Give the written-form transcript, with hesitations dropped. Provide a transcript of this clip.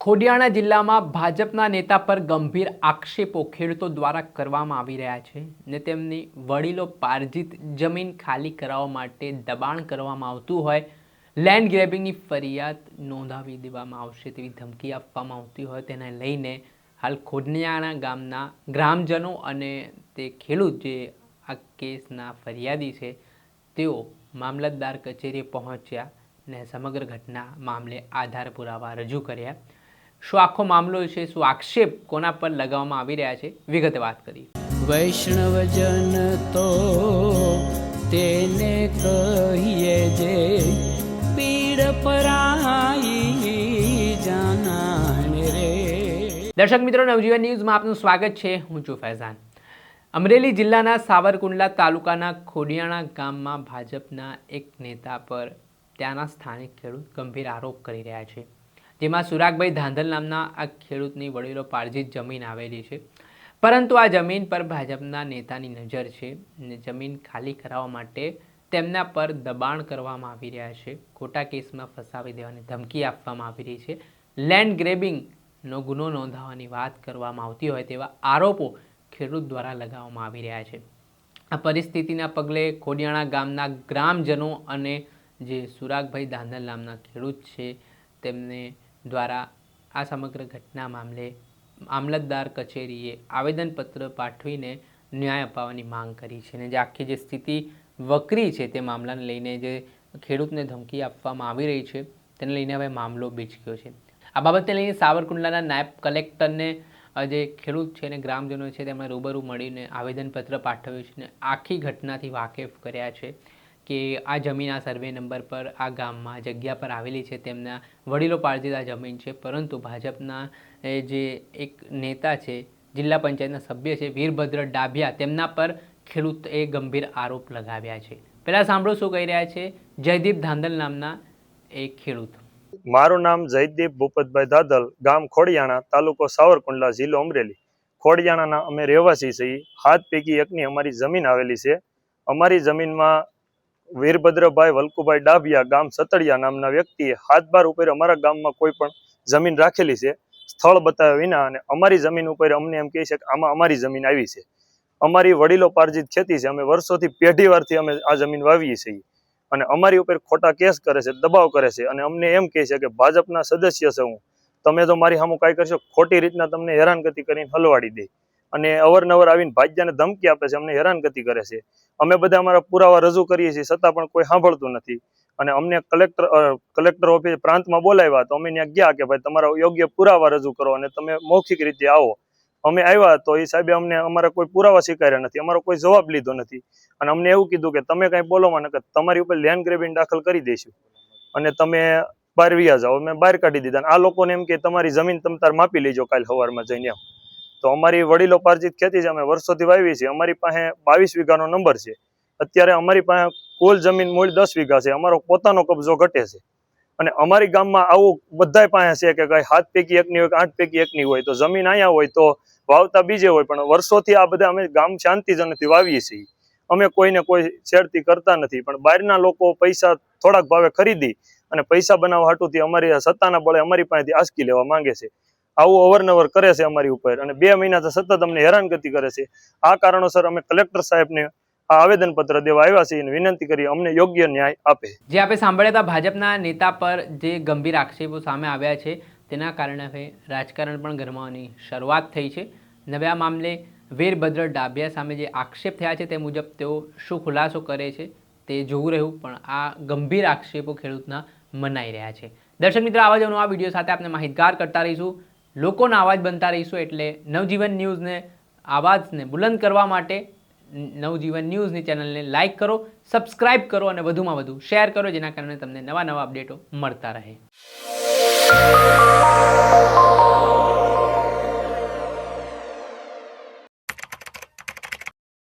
ખોડિયાણા જિલ્લામાં ભાજપના નેતા પર ગંભીર આક્ષેપો ખેડૂતો દ્વારા કરવામાં આવી રહ્યા છે ને તેમની વડીલો પાર્જિત જમીન ખાલી કરાવવા માટે દબાણ કરવામાં આવતું હોય, લેન્ડ ગ્રેબિંગની ફરિયાદ નોંધાવી દેવામાં આવશે તેવી ધમકી આપવામાં આવતી હોય તેને લઈને હાલ ખોડિયાણા ગામના ગ્રામજનો અને તે ખેડૂત જે આ કેસના ફરિયાદી છે તેઓ મામલતદાર કચેરીએ પહોંચ્યા ને સમગ્ર ઘટના મામલે આધાર પુરાવા રજૂ કર્યા। શું આખો મામલો છે, શું આક્ષેપ કોના પર લગાવવામાં આવી રહ્યા છે, વિગતે વાત કરી। વૈષ્ણવજન તો તેને કહીએ જે પીડ પરાઈ જાનાને રે। દર્શક મિત્રો, નવજીવન ન્યૂઝમાં આપનું સ્વાગત છે। હું છું ફૈઝાન। અમરેલી જિલ્લાના સાવરકુંડલા તાલુકાના ખોડિયાણા ગામમાં ભાજપના એક નેતા પર ત્યાંના સ્થાનિક ખેડૂત ગંભીર આરોપ કરી રહ્યા છે, જેમાં સુરાગભાઈ ધાંધલ નામના આ ખેડૂતની વડીલો પાર્જિત જમીન આવેલી છે, પરંતુ આ જમીન પર ભાજપના નેતાની નજર છે ને જમીન ખાલી કરાવવા માટે તેમના પર દબાણ કરવામાં આવી રહ્યા છે, ખોટા કેસમાં ફસાવી દેવાની ધમકી આપવામાં આવી રહી છે, લેન્ડ ગ્રેબિંગનો ગુનો નોંધાવવાની વાત કરવામાં આવતી હોય તેવા આરોપો ખેડૂત દ્વારા લગાવવામાં આવી રહ્યા છે। આ પરિસ્થિતિના પગલે ખોડિયાણા ગામના ગ્રામજનો અને જે સુરાગભાઈ ધાંધલ નામના ખેડૂત છે તેમને દ્વારા આ સમગ્ર ઘટના મામલે મામલતદાર કચેરીએ આવેદનપત્ર પાઠવીને ન્યાય અપાવવાની માંગ કરી છે અને જે આખી જે સ્થિતિ વકરી છે તે મામલાને લઈને જે ખેડૂતને ધમકી આપવામાં આવી રહી છે તેને લઈને હવે મામલો બીચક્યો છે। આ બાબતને લઈને સાવરકુંડલાના નાયબ કલેક્ટરને જે ખેડૂત છે અને ગ્રામજનો છે તેમણે રૂબરૂ મળીને આવેદનપત્ર પાઠવ્યું છે અને આખી ઘટનાથી વાકેફ કર્યા છે કે આ જમીન આ સર્વે નંબર પર આ ગામમાં જગ્યા પર આવેલી છે, તેમના વડીલો પાર્જિત આ જમીન છે, પરંતુ ભાજપના જે એક નેતા છે, જિલ્લા પંચાયતના સભ્ય છે વીરભદ્ર ડાભિયા, તેમના પર ખેડૂતએ ગંભીર આરોપ લગાવ્યા છે। પહેલાં સાંભળો શું કહી રહ્યા છે જયદીપ ધાંધલ નામના એક ખેડૂત। મારું નામ જયદીપ ભૂપતભાઈ ધાદલ, ગામ ખોડિયાણા, તાલુકો સાવરકુંડલા, જિલ્લો અમરેલી। ખોડિયાણાના અમે રહેવાસી છીએ। 7 પૈકી એકની અમારી જમીન આવેલી છે। અમારી જમીનમાં વીરભદ્રભાઈ વલ્કુભાઈ ડાભિયા, ગામ સતડિયા નામના વ્યક્તિએ 7 બાર ઉપર અમારા ગામમાં કોઈ પણ જમીન રાખેલી છે, સ્થળ બતાવ્યા વિના, અને અમારી જમીન ઉપર અમને એમ કહે છે કે આમાં અમારી જમીન આવી છે। અમારી વડીલો પાર્જિત ખેતી છે, અમે વર્ષોથી પેઢીવારથી અમે આ જમીન વાવીએ છીએ, અને અમારી ઉપર ખોટા કેસ કરે છે, દબાવ કરે છે, અને અમને એમ કહે છે કે ભાજપના સદસ્ય છે હું, તમે તો મારી સામું કાંઈ કરશો, ખોટી રીતના તમને હેરાનગતિ કરીને હલવાડી દે, અને અવારનવાર આવીને ભાજ્યાને ધમકી આપે છે, અમને હેરાનગતિ કરે છે। અમે બધા અમારા પુરાવા રજૂ કરીએ છીએ, છતાં પણ કોઈ સાંભળતું નથી, અને અમને કલેક્ટર ઓફિસ પ્રાંતમાં બોલાવ્યા તો અમે ત્યાં ગયા કે ભાઈ તમારા યોગ્ય પુરાવા રજૂ કરો અને તમે મૌખિક રીતે આવો। અમે આવ્યા તો એ સાહેબે અમને અમારા કોઈ પુરાવા સ્વીકાર્યા નથી, અમારો કોઈ જવાબ લીધો નથી, અને અમને એવું કીધું કે તમે કાંઈ બોલો મને કે તમારી ઉપર લેન્ડ ગ્રેબિંગ દાખલ કરી દઈશું અને તમે બહાર વ્યા જાઓ। અમે બહાર કાઢી દીધા, અને આ લોકોને એમ કે તમારી જમીન તમે તાર માપી લેજો કાલે સવારમાં જઈને એમ। તો અમારી વડીલો પાર્જિત ખેતી છે, અમે વર્ષોથી વાવી છીએ, અમારી પાસે 22 વીઘાનો નંબર છે। અત્યારે અમારી પાસે કુલ જમીન મૂળ 10 વીઘા છે, અમારો પોતાનો કબજો ઘટે છે, અને અમારી ગામમાં આવું બધાય પાસે છે કે કઈ 7 પૈકી એકની હોય કે 8 પૈકી એકની હોય, તો જમીન અહીંયા હોય તો વાવતા બીજે હોય, પણ વર્ષોથી આ બધા અમે ગામ શાંતિજનકથી વાવીએ છીએ। અમે કોઈને કોઈ છેડતી કરતા નથી, પણ બહારના લોકો પૈસા થોડાક ભાવે ખરીદી અને પૈસા બનાવવા હાટુથી અમારી સત્તાના બળે અમારી પાસેથી આંચકી લેવા માંગે છે। આવું અવારનવાર કરે છે અમારી ઉપર, અને 2 મહિનાથી સતત અમને હેરાનગતિ કરે છે। આ કારણોસર અમે કલેક્ટર સાહેબને આ આવેદનપત્ર દેવા આવ્યા છીએ અને વિનંતી કરી અમને યોગ્ય ન્યાય આપે। જે આપણે સાંભળ્યા હતા ભાજપના નેતા પર જે ગંભીર આક્ષેપો સામે આવ્યા છે તેના કારણે હવે રાજકારણ પણ ગરમાવાની શરૂઆત થઈ છે। હવે આ મામલે વીરભદ્ર ડાભિયા સામે જે આક્ષેપ થયા છે તે મુજબ તેઓ શું ખુલાસો કરે છે તે જોવું રહ્યું, પણ આ ગંભીર આક્ષેપો ખેડૂતના મનાઈ રહ્યા છે। દર્શક મિત્રો, આવા જ નવા વિડીયો સાથે આપણે માહિતગાર કરતા રહીશું, લોકોના અવાજ બનતા રહીશું, એટલે નવજીવન ન્યૂઝને આવાજને બુલંદ કરવા માટે નવજીવન ન્યૂઝની ચેનલને લાઇક કરો, સબસ્ક્રાઇબ કરો અને વધુમાં વધુ શેર કરો, જેના કારણે તમને નવા અપડેટો મળતા રહે।